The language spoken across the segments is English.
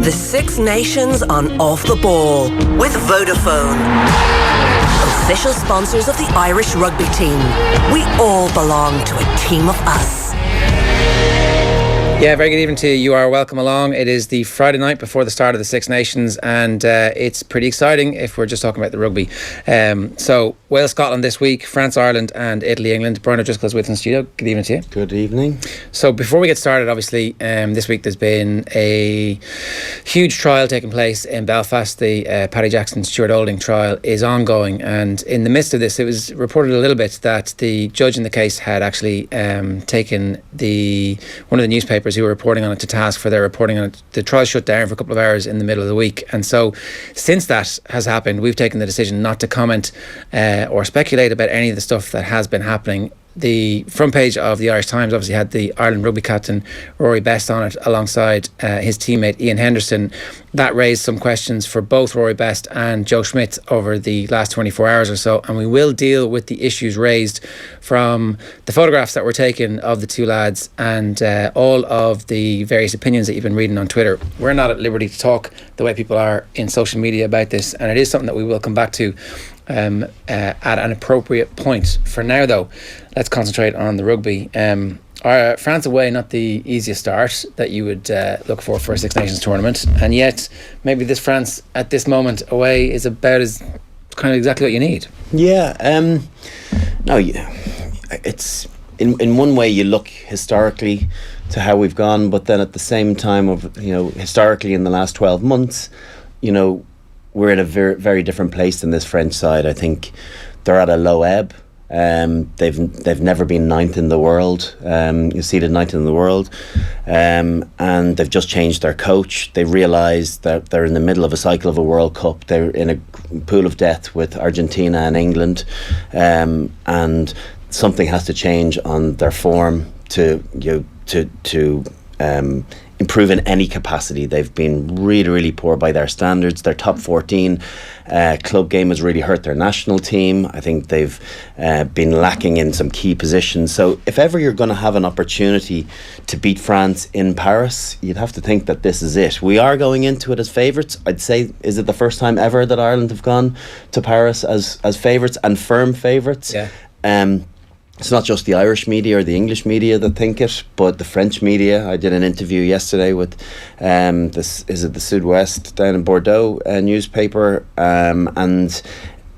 The Six Nations on Off the Ball with Vodafone. Official sponsors of the Irish rugby team. We all belong to a team of us. Yeah, very good evening to you. You are welcome along. It is the Friday night before the start of the Six Nations, and it's pretty exciting if we're just talking about the rugby. So, Wales, Scotland this week, France, Ireland, and Italy, England. Brian O'Driscoll is with us in the studio. Good evening to you. Good evening. So, before we get started, obviously, this week there's been a huge trial taking place in Belfast. The Paddy Jackson Stuart Olding trial is ongoing, and in the midst of this, it was reported a little bit that the judge in the case had actually taken one of the newspapers who were reporting on it to task for their reporting on it. The trial shut down for a couple of hours in the middle of the week, and so since that has happened, we've taken the decision not to comment or speculate about any of the stuff that has been happening. The front page of the Irish Times obviously had the Ireland rugby captain Rory Best on it alongside his teammate Ian Henderson. That raised some questions for both Rory Best and Joe Schmidt over the last 24 hours or so, and we will deal with the issues raised from the photographs that were taken of the two lads and all of the various opinions that you've been reading on Twitter. We're not at liberty to talk the way people are in social media about this, and it is something that we will come back to at an appropriate point. For now, though, let's concentrate on the rugby. France away, not the easiest start that you would look for a Six Nations tournament, and yet maybe this France at this moment away is about as kind of exactly what you need. Yeah, it's in one way you look historically to how we've gone, but then at the same time of historically in the last 12 months, we're in a very, very different place than this French side. I think they're at a low ebb. They've never been ninth in the world. Seeded ninth in the world, and they've just changed their coach. They realise that they're in the middle of a cycle of a World Cup. They're in a pool of death with Argentina and England, and something has to change on their form to improve in any capacity. They've been really, really poor by their standards. Their top 14 club game has really hurt their national team. I think they've been lacking in some key positions. So if ever you're going to have an opportunity to beat France in Paris, you'd have to think that this is it. We are going into it as favourites. I'd say, is it the first time ever that Ireland have gone to Paris as favourites and firm favourites? Yeah. It's not just the Irish media or the English media that think it, but the French media. I did an interview yesterday with the Sud-Ouest down in Bordeaux newspaper, and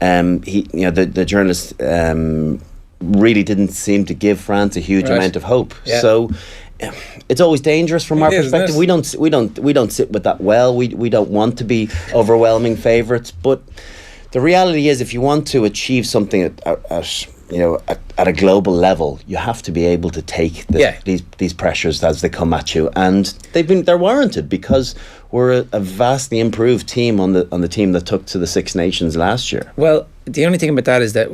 he, the journalist really didn't seem to give France a huge amount of hope. Yeah. So it's always dangerous from our perspective. We don't sit with that well. We don't want to be overwhelming favourites, but the reality is, if you want to achieve something at a global level, you have to be able to take these pressures as they come at you, and they're warranted because we're a vastly improved team on the team that took to the Six Nations last year. Well, the only thing about that is that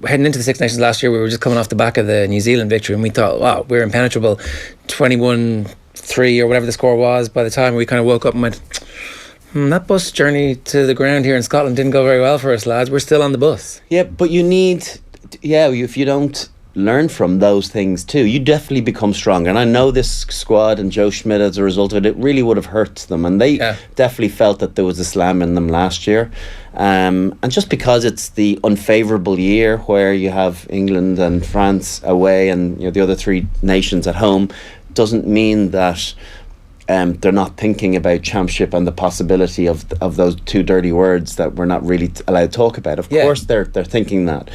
heading into the Six Nations last year, we were just coming off the back of the New Zealand victory, and we thought, wow, we're impenetrable. 21-3 or whatever the score was. By the time we kind of woke up and went, that bus journey to the ground here in Scotland didn't go very well for us, lads. We're still on the bus. Yeah, but you need... if you don't learn from those things too, you definitely become stronger. And I know this squad and Joe Schmidt, as a result of it really would have hurt them, and they definitely felt that there was a slam in them last year, and just because it's the unfavourable year where you have England and France away and the other three nations at home, doesn't mean that they're not thinking about championship and the possibility of those two dirty words that we're not really allowed to talk about. Of course, they're thinking that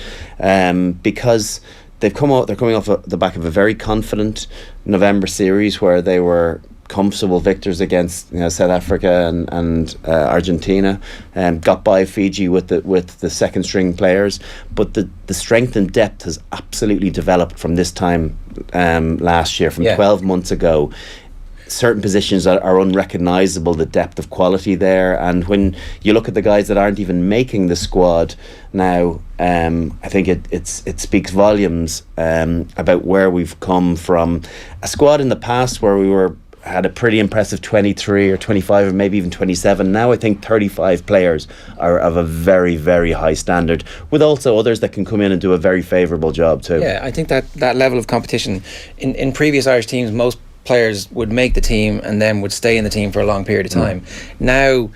because they're coming off the back of a very confident November series where they were comfortable victors against South Africa and Argentina, and got by Fiji with the second string players. But the strength and depth has absolutely developed from this time last year, from 12 months ago. Certain positions are unrecognisable, the depth of quality there, and when you look at the guys that aren't even making the squad now, I think it speaks volumes about where we've come from. A squad in the past where we had a pretty impressive 23 or 25 or maybe even 27. Now I think 35 players are of a very, very high standard, with also others that can come in and do a very favourable job too. Yeah, I think that level of competition in previous Irish teams, most players would make the team and then would stay in the team for a long period of time. Now,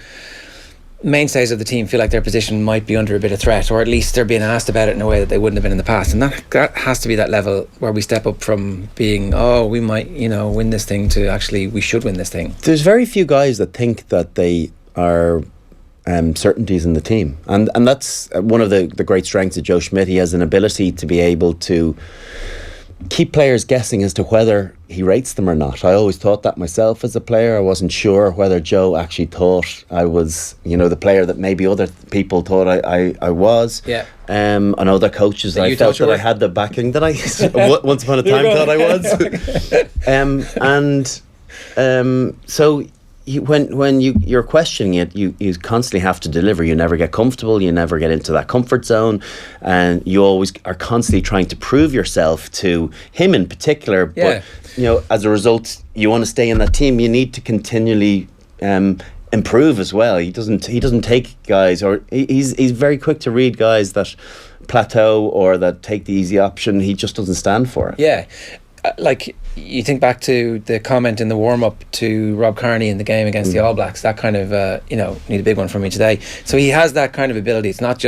mainstays of the team feel like their position might be under a bit of threat, or at least they're being asked about it in a way that they wouldn't have been in the past, and that has to be that level where we step up from being, we might win this thing, to actually we should win this thing. There's very few guys that think that they are certainties in the team, and that's one of the great strengths of Joe Schmidt. He has an ability to be able to keep players guessing as to whether he rates them or not. I always thought that myself as a player. I wasn't sure whether Joe actually thought I was, the player that maybe other people thought I was. Yeah. And other coaches, I felt that I had the backing that I once upon a time thought I was. So when you're questioning it, you constantly have to deliver. You never get comfortable. You never get into that comfort zone, and you always are constantly trying to prove yourself to him in particular. Yeah. But as a result, you want to stay in that team. You need to continually improve as well. He doesn't take guys, or he's very quick to read guys that plateau or that take the easy option. He just doesn't stand for it. Yeah. Like, you think back to the comment in the warm-up to Rob Kearney in the game against the All Blacks, that kind of need a big one from me today. So he has that kind of ability. It's not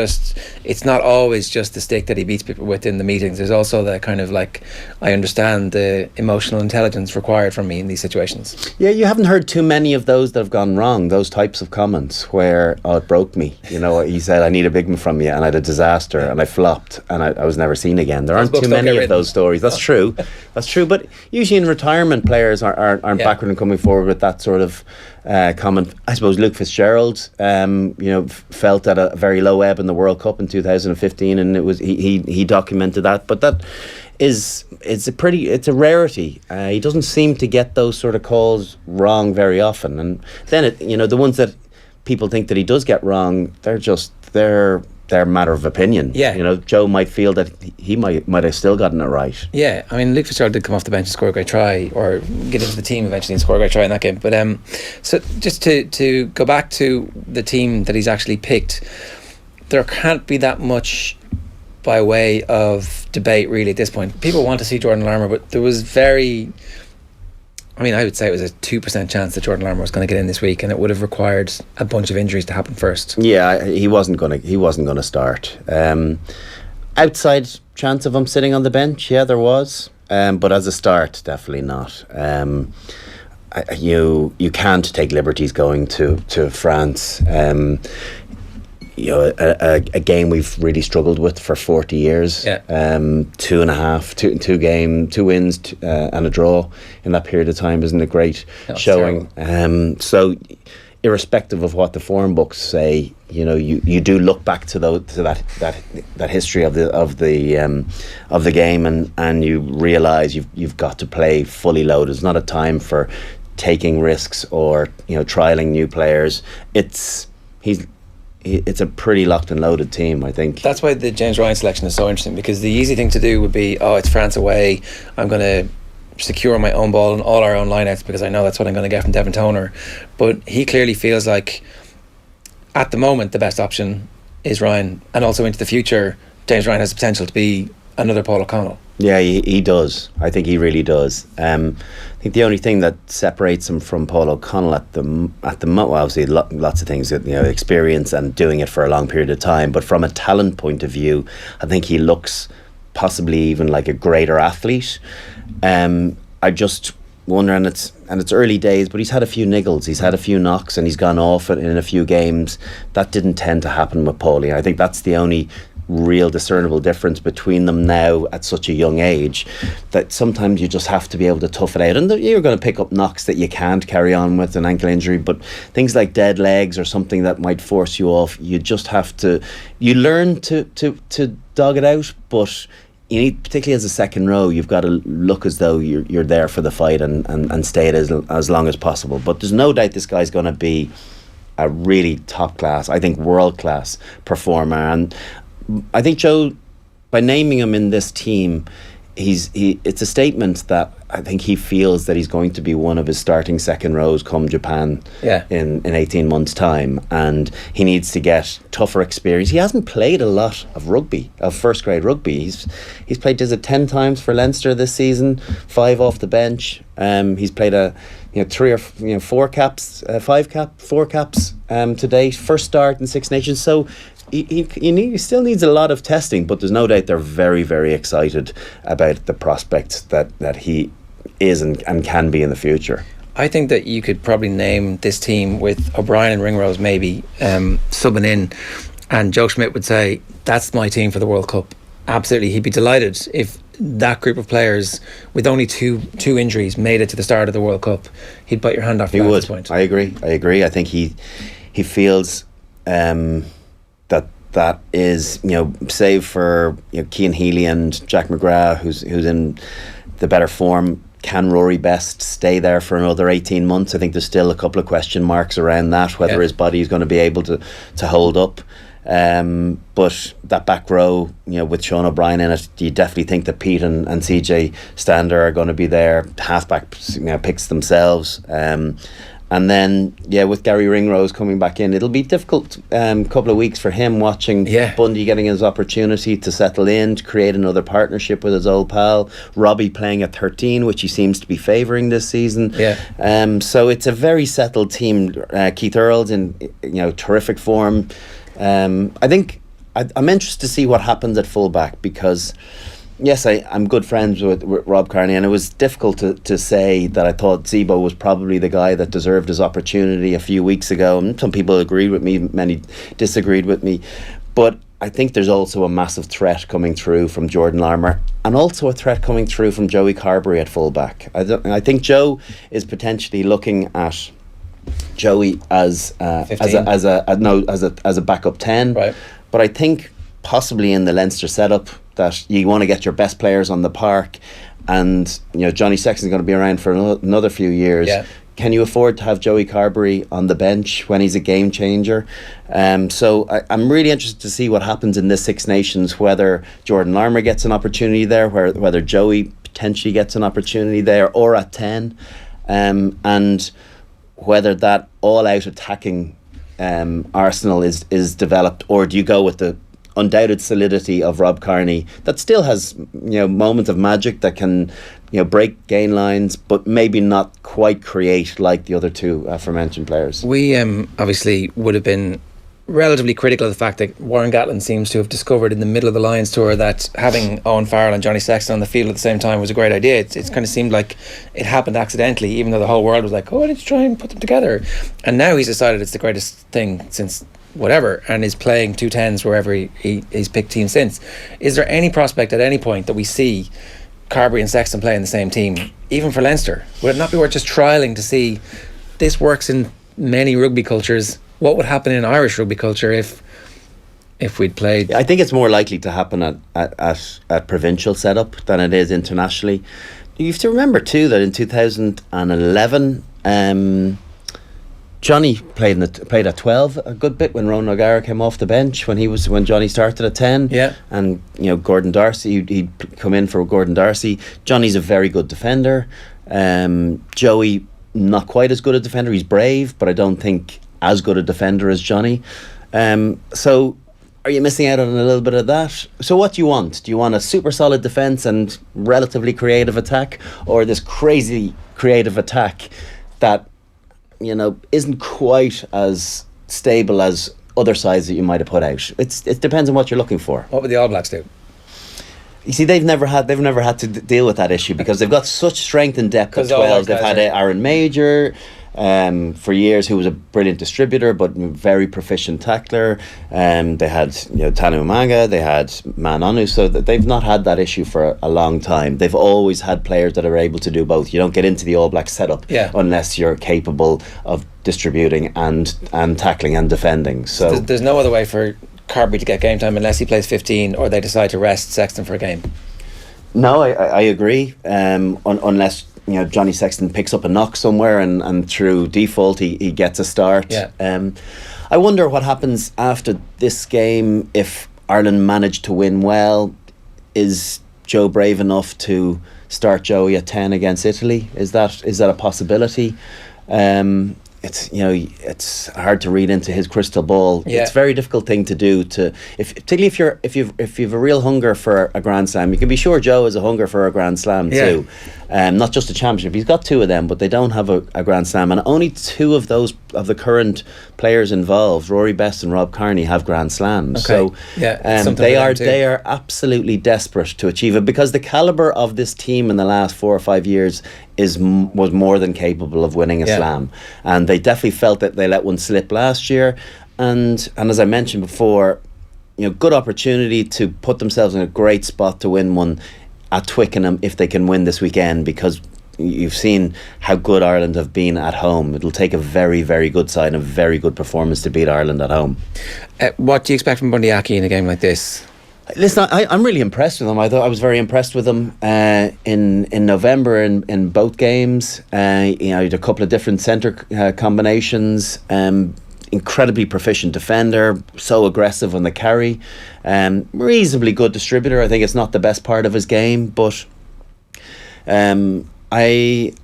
always just the stick that he beats people with in the meetings. There's also the kind of like, I understand the emotional intelligence required from me in these situations. Yeah, you haven't heard too many of those that have gone wrong, those types of comments where, it broke me. He said, I need a big one from you, and I had a disaster, and I flopped, and I was never seen again. There aren't too many of those stories. That's true. That's true. But usually in retirement, players aren't backward in coming forward with that sort of comment. I suppose Luke Fitzgerald, felt at a very low ebb in the World Cup in 2015, and it was he documented that. But that it's a rarity. He doesn't seem to get those sort of calls wrong very often, and then the ones that people think that he does get wrong, they're matter of opinion. Yeah. Joe might feel that he might have still gotten it right. Yeah, I mean, Luke Fitzgerald did come off the bench and score a great try, or get into the team eventually and score a great try in that game. But so just to go back to the team that he's actually picked, there can't be that much by way of debate really at this point. People want to see Jordan Larmour, but there was I would say it was a 2% chance that Jordan Larmour was going to get in this week, and it would have required a bunch of injuries to happen first. Yeah, he wasn't going to start. Outside chance of him sitting on the bench, yeah, there was. But as a start, definitely not. You can't take liberties going to France. A game we've really struggled with for 40 years. Yeah. 2 wins and a draw in that period of time isn't a great showing. So irrespective of what the form books say, you do look back to that history of the game, and you realise you've got to play fully loaded. It's not a time for taking risks or trialing new players. It's a pretty locked and loaded team, I think. That's why the James Ryan selection is so interesting, because the easy thing to do would be, it's France away, I'm going to secure my own ball and all our own lineouts because I know that's what I'm going to get from Devin Toner. But he clearly feels like at the moment the best option is Ryan, and also into the future James Ryan has the potential to be another Paul O'Connell. Yeah, he does. I think he really does. I think the only thing that separates him from Paul O'Connell at the moment, well, obviously lots of things, experience and doing it for a long period of time. But from a talent point of view, I think he looks possibly even like a greater athlete. I just wonder, and it's early days, but he's had a few niggles, he's had a few knocks, and he's gone off in a few games. That didn't tend to happen with Paulie. I think that's the only real discernible difference between them now at such a young age, that sometimes you just have to be able to tough it out, and you're going to pick up knocks that you can't carry on with an ankle injury, but things like dead legs or something that might force you off, you just have to, you learn to dog it out, but you need, particularly as a second row, you've got to look as though you're there for the fight and stay it as long as possible. But there's no doubt this guy's going to be a really top class, I think world class performer, and I think Joe, by naming him in this team, it's a statement that I think he feels that he's going to be one of his starting second rows come Japan in 18 months' time, and he needs to get tougher experience. He hasn't played a lot of rugby, of first grade rugby. He's played 10 times for Leinster this season, 5 off the bench. He's played four caps to date. First start in Six Nations. So he still needs a lot of testing, but there's no doubt they're very, very excited about the prospect that he is and can be in the future. I think that you could probably name this team with O'Brien and Ringrose maybe subbing in, and Joe Schmidt would say, that's my team for the World Cup. Absolutely, he'd be delighted if that group of players with only two injuries made it to the start of the World Cup. He'd bite your hand off at this point. I agree. I think he feels that is, save for Cian Healy and Jack McGrath, who's in the better form. Can Rory Best stay there for another 18 months? I think there's still a couple of question marks around that, whether his body is going to be able to hold up. But that back row, with Sean O'Brien in it, you definitely think that Pete and CJ Stander are going to be there. Halfback picks themselves. And then, with Gary Ringrose coming back in, it'll be difficult couple of weeks for him watching Bundy getting his opportunity to settle in, to create another partnership with his old pal. Robbie playing at 13, which he seems to be favouring this season. So it's a very settled team. Keith Earls in terrific form. I think I'm interested to see what happens at fullback, because yes, I'm good friends with Rob Kearney, and it was difficult to say that I thought Zebo was probably the guy that deserved his opportunity a few weeks ago. And some people agreed with me, many disagreed with me. But I think there's also a massive threat coming through from Jordan Larmour, and also a threat coming through from Joey Carberry at fullback. I think Joe is potentially looking at Joey as a backup 10, right? But I think possibly in the Leinster setup that you want to get your best players on the park, and Johnny Sexton's going to be around for another few years. Can you afford to have Joey Carberry on the bench when he's a game changer? So I'm really interested to see what happens in this Six Nations, whether Jordan Larmour gets an opportunity there, whether Joey potentially gets an opportunity there, or at 10, and whether that all-out attacking arsenal is developed, or do you go with the undoubted solidity of Rob Kearney that still has moments of magic that can break gain lines, but maybe not quite create like the other two aforementioned players. We obviously would have been relatively critical of the fact that Warren Gatlin seems to have discovered in the middle of the Lions tour that having Owen Farrell and Johnny Sexton on the field at the same time was a great idea. It kind of seemed like it happened accidentally, even though the whole world was like, oh, why didn't you try and put them together? And now he's decided it's the greatest thing since whatever, and is playing 210s wherever he's picked teams since. Is there any prospect at any point that we see Carberry and Sexton play in the same team, even for Leinster? Would it not be worth just trialling to see this works in many rugby cultures? What would happen in Irish rugby culture if we'd played? I think it's more likely to happen at provincial setup than it is internationally. You have to remember too that in 2011 Johnny played at 12 a good bit when Ronan O'Gara came off the bench when Johnny started at 10. And Gordon Darcy, he'd come in for Gordon Darcy. Johnny's a very good defender. Joey, not quite as good a defender. He's brave, but I don't think as good a defender as Johnny. So are you missing out on a little bit of that? So what do you want? Do you want a super solid defence and relatively creative attack, or this crazy creative attack that isn't quite as stable as other sides that you might have put out? It depends on what you're looking for. What would the All Blacks do? You see, they've never had to deal with that issue because they've got such strength and depth at 12. They've had Aaron Major for years, who was a brilliant distributor but very proficient tackler. They had Tanu Umaga, they had Man Onu, so that they've not had that issue for a long time. They've always had players that are able to do both. You don't get into the All Black setup unless you're capable of distributing and tackling and defending. So there's no other way for Carberry to get game time unless he plays 15 or they decide to rest Sexton for a game. No, I agree. Unless Johnny Sexton picks up a knock somewhere and through default he gets a start. I wonder what happens after this game if Ireland managed to win well. Is Joe brave enough to start Joey at 10 against Italy? Is that a possibility? It's hard to read into his crystal ball. It's a very difficult thing to do. Particularly if you've a real hunger for a Grand Slam, you can be sure Joe has a hunger for a Grand Slam too. not just a championship. He's got 2 of them, but they don't have a Grand Slam, and only 2 of those of the current players involved, Rory Best and Rob Kearney, have Grand Slams. So they are absolutely desperate to achieve it, because the caliber of this team in the last 4 or 5 years was more than capable of winning a slam, and they definitely felt that they let one slip last year, and as I mentioned before, good opportunity to put themselves in a great spot to win one at Twickenham if they can win this weekend, because you've seen how good Ireland have been at home. It'll take a very, very good side and a very good performance to beat Ireland at home. What do you expect from Bundyaki in a game like this? Listen, I'm really impressed with them. I thought I was very impressed with them in November in both games. I had a couple of different centre combinations. Incredibly proficient defender, so aggressive on the carry, reasonably good distributor. I think it's not the best part of his game, but I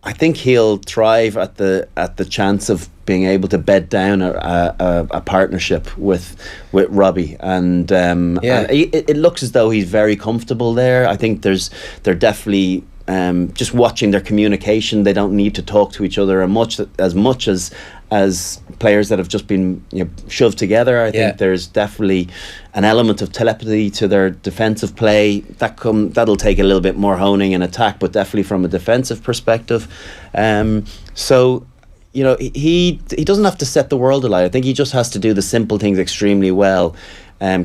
think he'll thrive at the chance of being able to bed down a partnership with Robbie, and it looks as though he's very comfortable there. I think they're definitely just watching their communication. They don't need to talk to each other as much as players that have just been shoved together. I think there's definitely an element of telepathy to their defensive play that'll take a little bit more honing in attack, but definitely from a defensive perspective. So he doesn't have to set the world alight. I think he just has to do the simple things extremely well,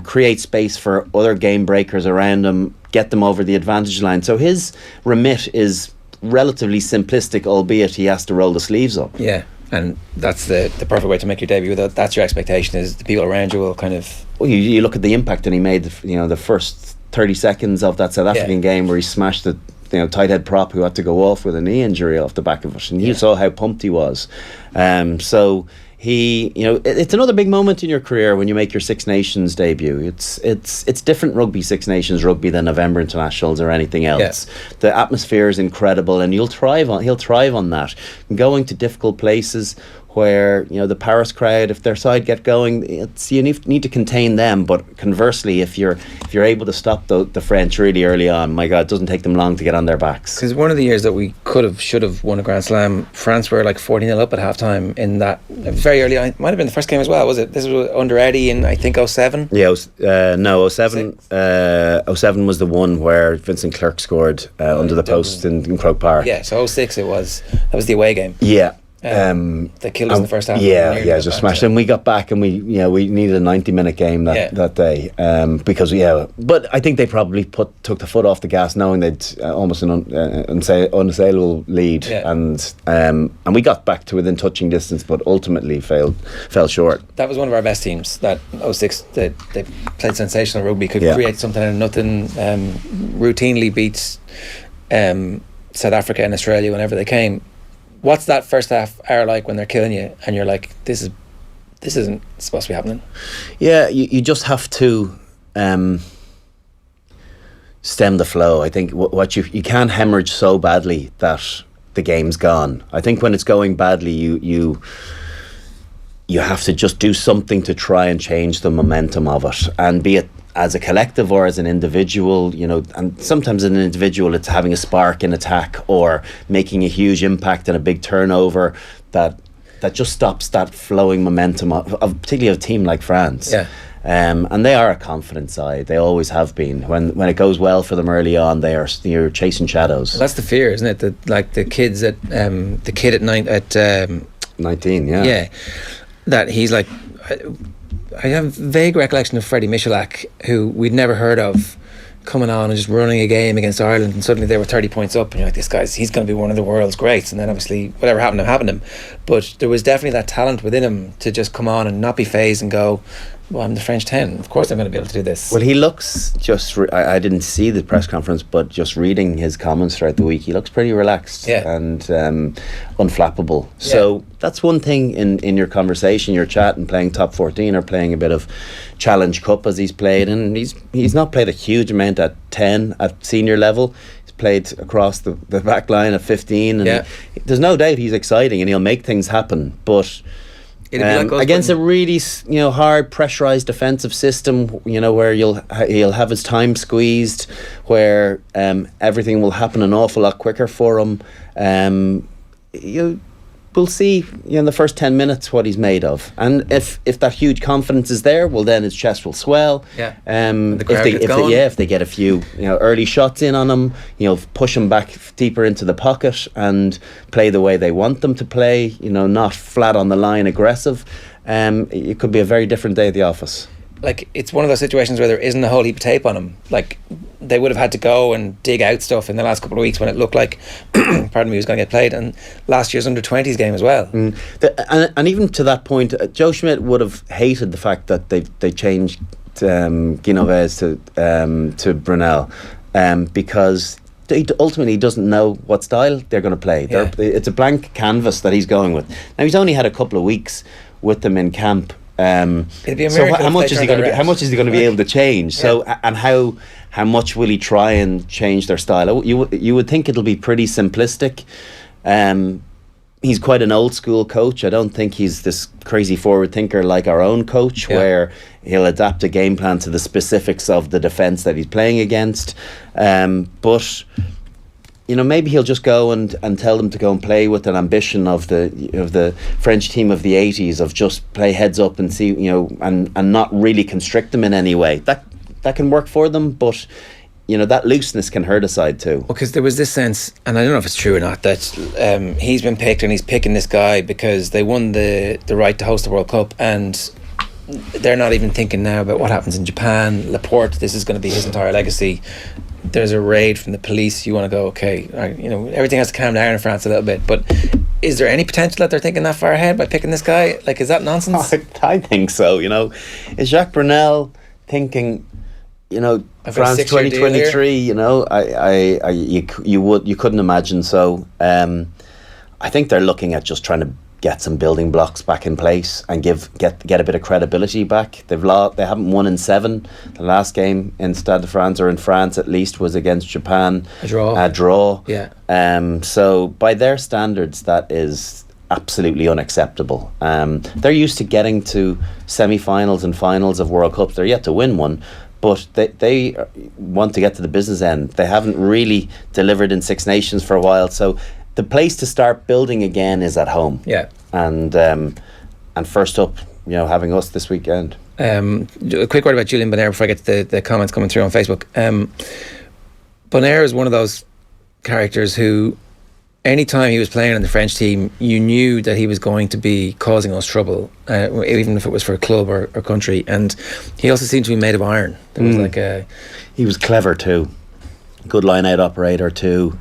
create space for other game breakers around him, get them over the advantage line. So his remit is relatively simplistic, albeit he has to roll the sleeves up. Yeah, and that's the perfect way to make your debut. That's your expectation, is the people around you will kind of... Well, you look at the impact that he made, the first 30 seconds of that South African game where he smashed the tight head prop who had to go off with a knee injury off the back of it, and you saw how pumped he was. So he, it's another big moment in your career when you make your Six Nations debut. It's different rugby, Six Nations rugby, than November internationals or anything else. The atmosphere is incredible, and he'll thrive on that. Going to difficult places where the Paris crowd, if their side get going, you need to contain them. But conversely, if you're able to stop the French really early on, my God, it doesn't take them long to get on their backs. Because one of the years that we should have won a Grand Slam, France were like 40-0 up at halftime in that very early on. It might have been the first game as well, was it? This was under Eddie in, I think, 07? Yeah, 07. 07 was the one where Vincent Clerc scored under the post in Croke Park. Yeah, so 06 that was the away game. Yeah. They killed us in the first half. Just smashed them. We got back and we needed a 90-minute game that day, because but I think they probably took the foot off the gas, knowing they'd almost an unassailable lead, and we got back to within touching distance, but ultimately fell short. That was one of our best teams. That 06, they played sensational rugby, could create something out of nothing, routinely beat South Africa and Australia whenever they came. What's that first half hour like when they're killing you and you're like, this isn't supposed to be happening? Yeah, you just have to stem the flow. I think what you can't hemorrhage so badly that the game's gone. I think when it's going badly, you have to just do something to try and change the momentum of it, and be it as a collective or as an individual, and sometimes as an individual it's having a spark in attack or making a huge impact in a big turnover that just stops that flowing momentum of particularly a team like France. And they are a confident side. They always have been. When it goes well for them early on, you're chasing shadows. Well, that's the fear, isn't it? That like the kid at 19, that he's like, I have vague recollection of Freddie Michalak, who we'd never heard of, coming on and just running a game against Ireland, and suddenly they were 30 points up, and you're like, he's going to be one of the world's greats. And then obviously whatever happened to him. But there was definitely that talent within him to just come on and not be phased and go, well, I'm the French 10, of course I'm going to be able to do this. Well, he looks I didn't see the press conference, but just reading his comments throughout the week, he looks pretty relaxed and unflappable. So that's one thing in your conversation, your chat, and playing top 14 or playing a bit of Challenge Cup as he's played, and he's not played a huge amount at 10 at senior level. He's played across the back line at 15, and there's no doubt he's exciting and he'll make things happen, but It'd be like us against a really hard pressurized defensive system, where he'll have his time squeezed, where everything will happen an awful lot quicker for him. We'll see in the first 10 minutes what he's made of, and if that huge confidence is there, well, then his chest will swell. If they get a few early shots in on him, push him back deeper into the pocket and play the way they want them to play, not flat on the line aggressive, it could be a very different day at the office. Like, it's one of those situations where there isn't a whole heap of tape on him. Like, they would have had to go and dig out stuff in the last couple of weeks when it looked like pardon me, he was going to get played, and last year's under-20s game as well. And even to that point, Joe Schmidt would have hated the fact that they changed Guinoves to Brunel, because he ultimately doesn't know what style they're going to play. It's a blank canvas that he's going with. Now, he's only had a couple of weeks with them in camp. It'd be so how much is he going to be able to change? So, and how much will he try and change their style? You would think it'll be pretty simplistic. He's quite an old school coach. I don't think he's this crazy forward thinker like our own coach, where he'll adapt a game plan to the specifics of the defence that he's playing against. But maybe he'll just go and tell them to go and play with an ambition of the French team of the 80s, of just play heads up and see, and not really constrict them in any way. That can work for them, but that looseness can hurt a side too. Because there was this sense, and I don't know if it's true or not, that he's been picked and he's picking this guy because they won the right to host the World Cup, and they're not even thinking now about what happens in Japan. Laporte, this is going to be his entire legacy. There's a raid from the police. You want to go, okay, everything has to calm down in France a little bit. But is there any potential that they're thinking that far ahead by picking this guy? Like, is that nonsense? I think so. Is Jacques Brunel thinking, France 2023? You couldn't imagine so. I think they're looking at just trying to get some building blocks back in place and get a bit of credibility back. They haven't won in 7. The last game in Stade de France, or in France at least, was against Japan. A draw. Yeah. So by their standards, that is absolutely unacceptable. They're used to getting to semi-finals and finals of World Cups. They're yet to win one, but they want to get to the business end. They haven't really delivered in Six Nations for a while, so the place to start building again is at home. Yeah. And first up, having us this weekend. A quick word about Julian Bonner before I get to the comments coming through on Facebook. Bonner is one of those characters who, anytime he was playing on the French team, you knew that he was going to be causing us trouble, even if it was for a club or country. And he also seemed to be made of iron. There was he was clever too. Good line-out operator too.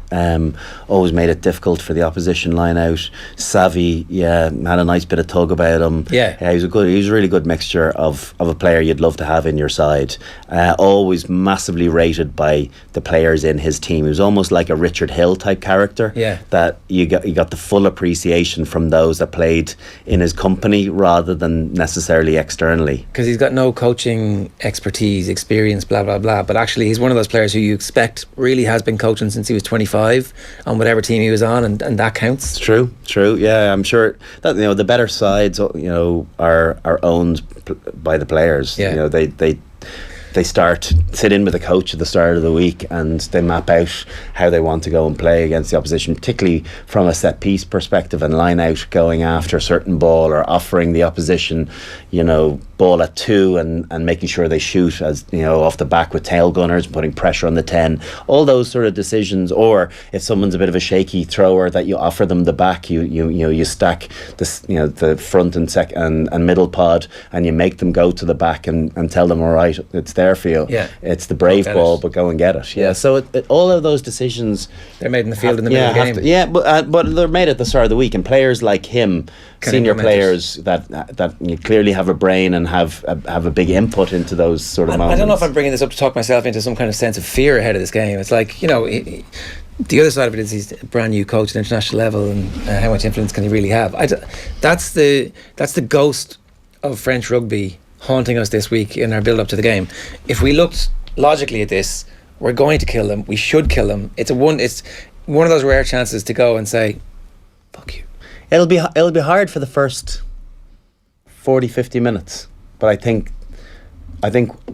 Always made it difficult for the opposition line-out. Savvy, had a nice bit of tug about him. Yeah, he was a really good mixture of a player you'd love to have in your side. Always massively rated by the players in his team. He was almost like a Richard Hill type character. Yeah, that you got the full appreciation from those that played in his company rather than necessarily externally. Because he's got no coaching expertise, experience, blah blah blah. But actually, he's one of those players who you expect really has been coaching since he was 25 on whatever team he was on, and that counts. It's true. Yeah, I'm sure that the better sides are owned by the players. Yeah. They sit in with the coach at the start of the week and they map out how they want to go and play against the opposition, particularly from a set piece perspective and line out, going after a certain ball or offering the opposition ball at 2 and making sure they shoot as off the back with tail gunners, putting pressure on the 10, all those sort of decisions. Or if someone's a bit of a shaky thrower, that you offer them the back, you stack this the front and middle pod, and you make them go to the back and tell them, all right, it's there for you. Yeah, it's the brave ball, but go and get it. Yeah, so all of those decisions, they're made in the field in the middle of the game. But they're made at the start of the week, and players like him, senior players that you clearly have a brain and have a big input into those sort of moments. I don't know if I'm bringing this up to talk myself into some kind of sense of fear ahead of this game. It's like, the other side of it is he's a brand new coach at international level, and how much influence can he really have? That's the ghost of French rugby haunting us this week in our build up to the game. If we looked logically at this, we're going to kill them. We should kill them. It's one of those rare chances to go and say, fuck you. It'll be hard for the first 40, 50 minutes. But I think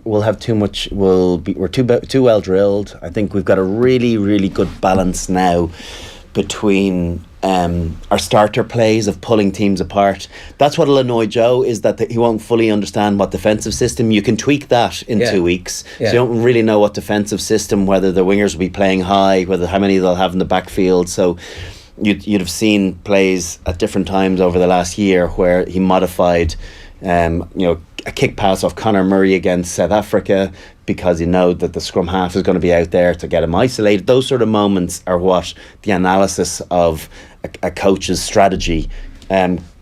we'll have too much. We're too well drilled. I think we've got a really, really good balance now between our starter plays of pulling teams apart. That's what'll annoy Joe, is that he won't fully understand what defensive system. You can tweak that in 2 weeks. So you don't really know what defensive system, whether the wingers will be playing high, whether how many they'll have in the backfield. So you'd have seen plays at different times over the last year where he modified a kick pass off Conor Murray against South Africa because he knows that the scrum half is going to be out there to get him isolated. Those sort of moments are what the analysis of a coach's strategy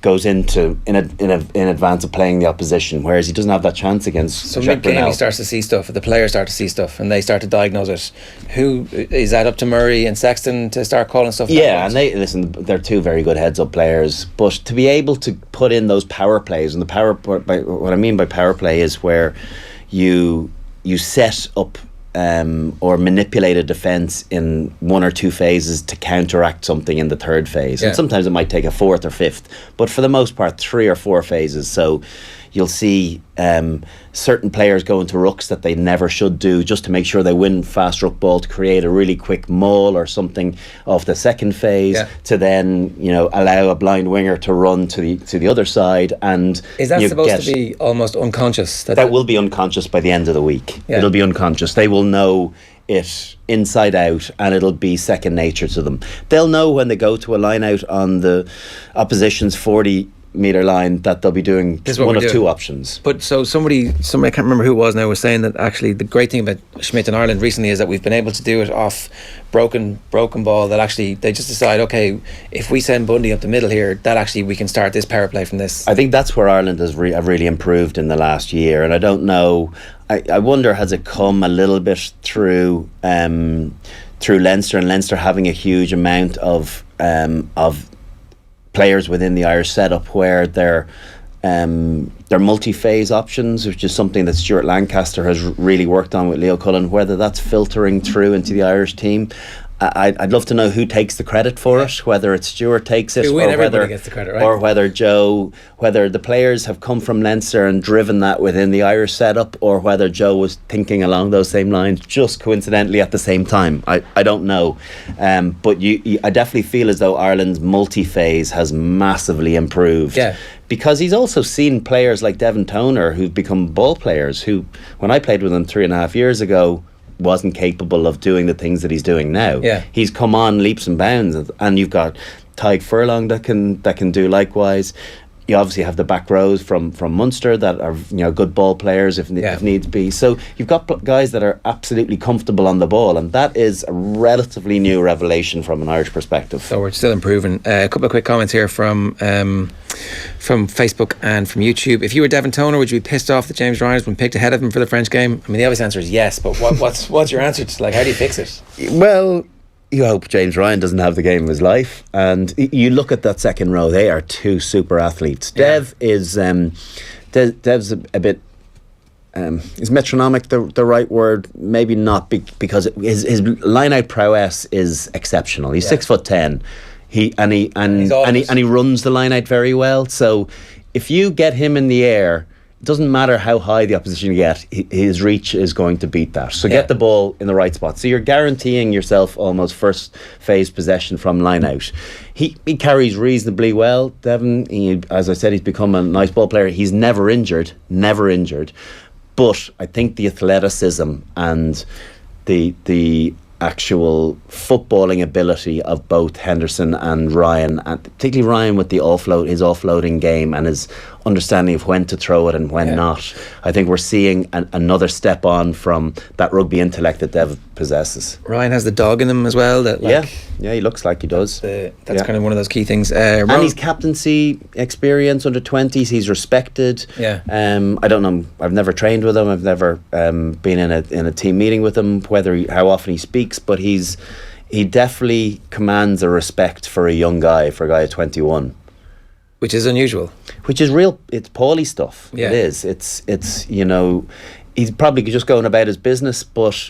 goes into in advance of playing the opposition, whereas he doesn't have that chance against so Jacques mid-game Brunel. he starts to see stuff, the players start to see stuff and they start to diagnose it. Who is that, up to Murray and Sexton to start calling stuff? Yeah, and they're two very good heads up players, but to be able to put in those power plays, and what I mean by power play is where you set up or manipulate a defence in 1 or 2 phases to counteract something in the third phase. And sometimes it might take a 4th or 5th, but for the most part 3 or 4 phases. So you'll see certain players go into rucks that they never should do, just to make sure they win fast ruck ball, to create a really quick maul or something of the second phase, to then allow a blind winger to run to the other side. And is that supposed to be almost unconscious? That will be unconscious by the end of the week. It'll be unconscious. They will know it inside out, and it'll be second nature to them. They'll know when they go to a line out on the opposition's 40-metre line that they'll be doing one of 2 options. But so somebody I can't remember who it was now, was saying that actually the great thing about Schmidt in Ireland recently is that we've been able to do it off broken ball, that actually they just decide, okay, if we send Bundy up the middle here, that actually we can start this power play from this. I think that's where Ireland have really improved in the last year, and I don't know, I wonder, has it come a little bit through Leinster, and Leinster having a huge amount of players within the Irish setup where they're multi-phase options, which is something that Stuart Lancaster has really worked on with Leo Cullen, whether that's filtering through into the Irish team. I'd love to know who takes the credit for it, whether it's Stuart takes it, everybody gets the credit, right? Or whether the players have come from Leinster and driven that within the Irish setup, or whether Joe was thinking along those same lines just coincidentally at the same time. I don't know, but I definitely feel as though Ireland's multi-phase has massively improved. Yeah. Because he's also seen players like Devin Toner who've become ball players, who, when I played with him 3.5 years ago, wasn't capable of doing the things that he's doing now. Yeah. He's come on leaps and bounds, and you've got Tyke Furlong that can do likewise. You obviously have the back rows from Munster that are good ball players if needs be. So you've got guys that are absolutely comfortable on the ball, and that is a relatively new revelation from an Irish perspective. So we're still improving. A couple of quick comments here from Facebook and from YouTube. If you were Devin Toner, would you be pissed off that James Ryan has been picked ahead of him for the French game? I mean, the obvious answer is yes, but what's your answer to, how do you fix it? Well, you hope James Ryan doesn't have the game of his life, and you look at that second row, they are 2 super athletes. Dev's a bit is metronomic the right word? Maybe not, because his line out prowess is exceptional. He's 6'10". He runs the line out very well. So if you get him in the air, it doesn't matter how high the opposition get, his reach is going to beat that. So get the ball in the right spot. So you're guaranteeing yourself almost first phase possession from line out. He carries reasonably well, Devin. As I said, he's become a nice ball player. He's never injured. But I think the athleticism and the actual footballing ability of both Henderson and Ryan, and particularly Ryan with his offloading game and his understanding of when to throw it and when not. I think we're seeing another step on from that rugby intellect that Dev possesses. Ryan has the dog in him as well. He looks like he does. That's kind of one of those key things. And his captaincy experience under 20s, he's respected. I don't know. I've never trained with him. I've never been in a team meeting with him. How often he speaks, but he definitely commands a respect for a guy at 21. Which is unusual. Which is real. It's Paulie stuff. It is. It's he's probably just going about his business, but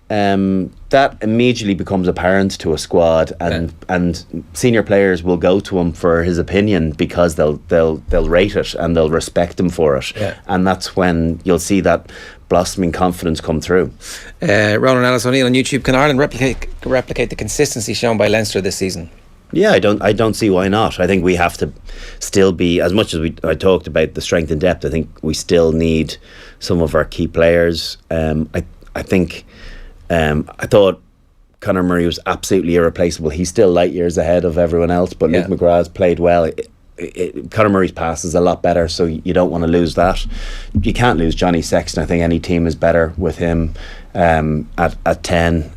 that immediately becomes apparent to a squad, and senior players will go to him for his opinion because they'll rate it and they'll respect him for it, and that's when you'll see that blossoming confidence come through. Ronan Ellis O'Neill on YouTube: can Ireland replicate the consistency shown by Leinster this season? Yeah, I don't see why not. I think we have to still be, as much as I talked about the strength and depth, I think we still need some of our key players. I think I thought Conor Murray was absolutely irreplaceable. He's still light years ahead of everyone else, but Luke McGrath's played well. Conor Murray's pass is a lot better, so you don't want to lose that. You can't lose Johnny Sexton. I think any team is better with him at 10,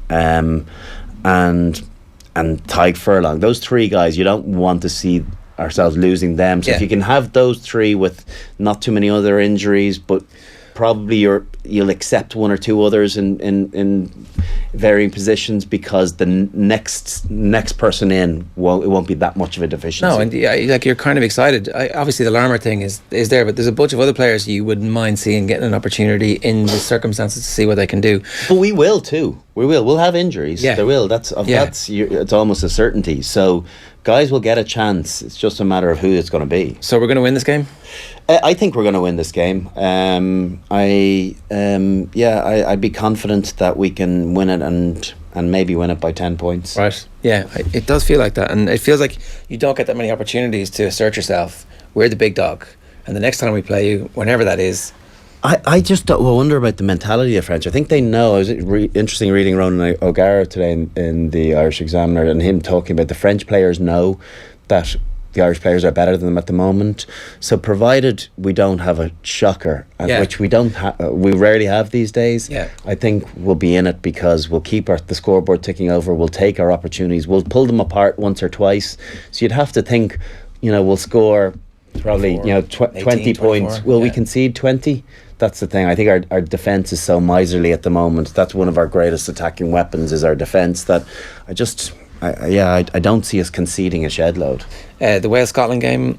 and Tyke Furlong. Those three guys, you don't want to see ourselves losing them. So if you can have those three with not too many other injuries, but probably you'll accept one or two others in varying positions, because the next person in it won't be that much of a deficiency. No, and like, you're kind of excited. Obviously the Larmour thing is there, but there's a bunch of other players you wouldn't mind seeing getting an opportunity in the circumstances to see what they can do. But we will too. We'll have injuries. There will. That's it's almost a certainty. So guys will get a chance. It's just a matter of who it's going to be. So we're going to win this game? I think we're going to win this game. I'd be confident that we can win it and maybe win it by 10 points. Right. Yeah, it does feel like that, and it feels like you don't get that many opportunities to assert yourself. We're the big dog, and the next time we play you, whenever that is. I just wonder about the mentality of French. I think they know. It was interesting reading Ronan O'Gara today in the Irish Examiner, and him talking about the French players know that the Irish players are better than them at the moment. So provided we don't have a shocker, which we rarely have these days, I think we'll be in it, because we'll keep the scoreboard ticking over. We'll take our opportunities. We'll pull them apart once or twice. So you'd have to think, we'll score probably 20 points. Will we concede 20? That's the thing. I think our defence is so miserly at the moment. That's one of our greatest attacking weapons, is our defence, that I don't see us conceding a shed load. The Wales-Scotland game,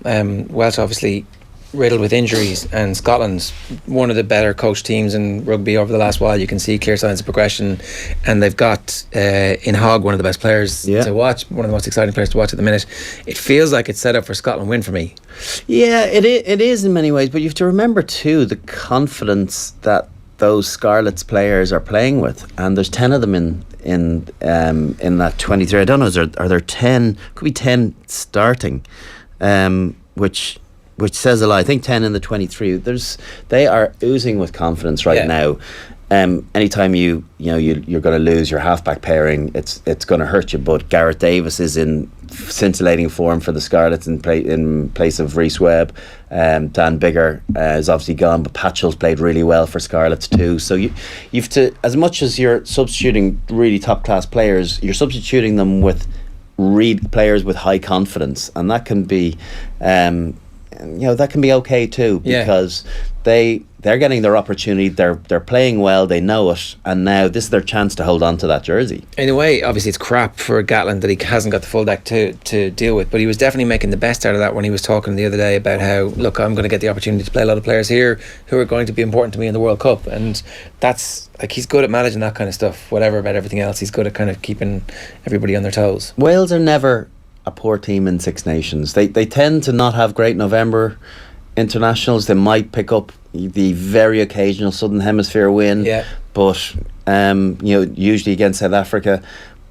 Welsh obviously riddled with injuries, and Scotland's one of the better coached teams in rugby over the last while. You can see clear signs of progression, and they've got in Hogg one of the best players to watch, one of the most exciting players to watch at the minute. It feels like it's set up for Scotland win for me. Yeah, it is in many ways, but you have to remember too the confidence that those Scarlets players are playing with, and there's 10 of them in that 23. I don't know, are there 10? Could be 10 starting, which says a lot. I think 10 in the 23. They are oozing with confidence right now. Anytime you're going to lose your halfback pairing, it's going to hurt you. But Gareth Davis is in scintillating form for the Scarlets in place of Rhys Webb. Dan Bigger is obviously gone, but Patchell's played really well for Scarlets too. So you've to, as much as you're substituting really top class players, you're substituting them with players with high confidence, and that can be that can be okay too, because they're getting their opportunity. They're playing well. They know it, and now this is their chance to hold on to that jersey. In a way, obviously, it's crap for Gatland that he hasn't got the full deck to deal with, but he was definitely making the best out of that when he was talking the other day about how, look, I'm going to get the opportunity to play a lot of players here who are going to be important to me in the World Cup, and that's like, he's good at managing that kind of stuff. Whatever about everything else, he's good at kind of keeping everybody on their toes. Wales are never a poor team in Six Nations. They tend to not have great November internationals. They might pick up the very occasional Southern Hemisphere win, but usually against South Africa,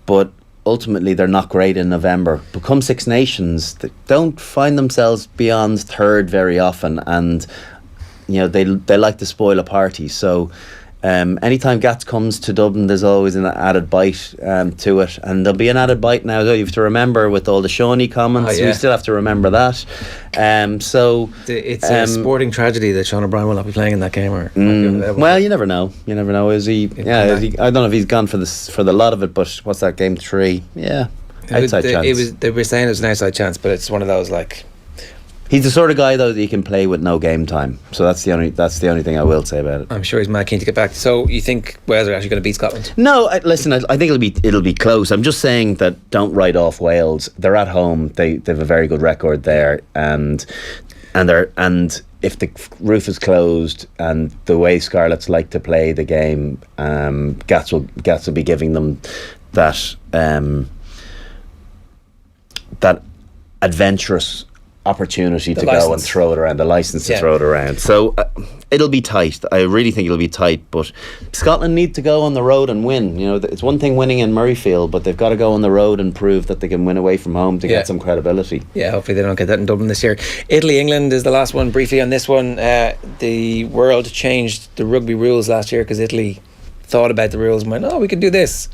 but ultimately they're not great in November. But come Six Nations, they don't find themselves beyond third very often, and they like to spoil a party. So anytime Gats comes to Dublin, there's always an added bite to it, and there'll be an added bite now. Though you have to remember with all the Shawnee comments, we still have to remember that. So it's a sporting tragedy that Sean O'Brien will not be playing in that game. Well, you never know. Is he? I don't know if he's gone for the lot of it. But what's that, game 3? Yeah, outside chance. They were saying it was an outside chance, but it's one of those like. He's the sort of guy though that you can play with no game time. So that's the only thing I will say about it. I'm sure he's mad keen to get back. So you think Wales are actually going to beat Scotland? No, listen. I think it'll be close. I'm just saying that don't write off Wales. They're at home. They have a very good record there, and if the roof is closed and the way Scarlets like to play the game, Gats will be giving them that that adventurous opportunity to go and throw it around, the license to throw it around. So it'll be tight. I really think it'll be tight, but Scotland need to go on the road and win. It's one thing winning in Murrayfield, but they've got to go on the road and prove that they can win away from home to get some credibility. Yeah, hopefully they don't get that in Dublin this year. Italy, England is the last one. Briefly on this one, the world changed the rugby rules last year because Italy thought about the rules and went, we could do this.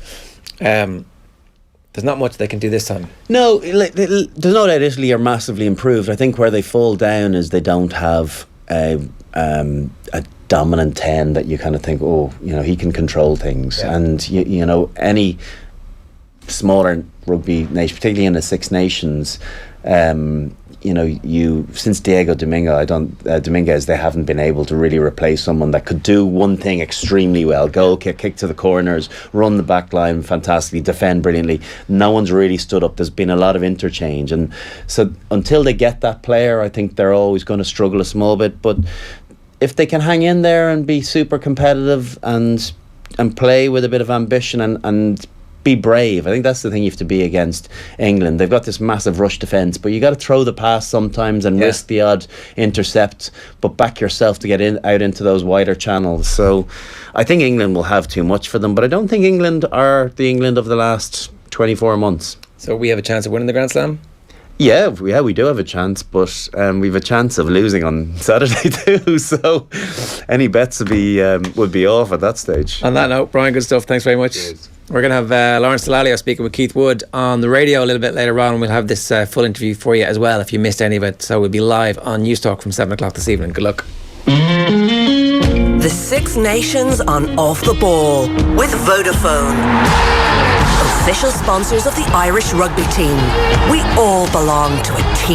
There's not much they can do this time. No, there's no doubt Italy are massively improved. I think where they fall down is they don't have a dominant 10 that you kind of think, he can control things. Yeah. And, any smaller rugby nation, particularly in the Six Nations, since Diego Dominguez, they haven't been able to really replace someone that could do one thing extremely well: goal kick to the corners, run the back line fantastically, defend brilliantly. No one's really stood up. There's been a lot of interchange, and so until they get that player, I think they're always going to struggle a small bit. But if they can hang in there and be super competitive and play with a bit of ambition and be brave. I think that's the thing you have to be against England. They've got this massive rush defence, but you got to throw the pass sometimes and risk the odd intercept, but back yourself to get out into those wider channels. So I think England will have too much for them, but I don't think England are the England of the last 24 months. So we have a chance of winning the Grand Slam? Yeah, we do have a chance, but we have a chance of losing on Saturday too. So any bets would be off at that stage. On that note, Brian, good stuff. Thanks very much. Cheers. We're going to have Lawrence Delalio speaking with Keith Wood on the radio a little bit later on, and we'll have this full interview for you as well if you missed any of it. So we'll be live on News Talk from 7 o'clock this evening. Good luck. The Six Nations on Off the Ball with Vodafone. Official sponsors of the Irish rugby team. We all belong to a team.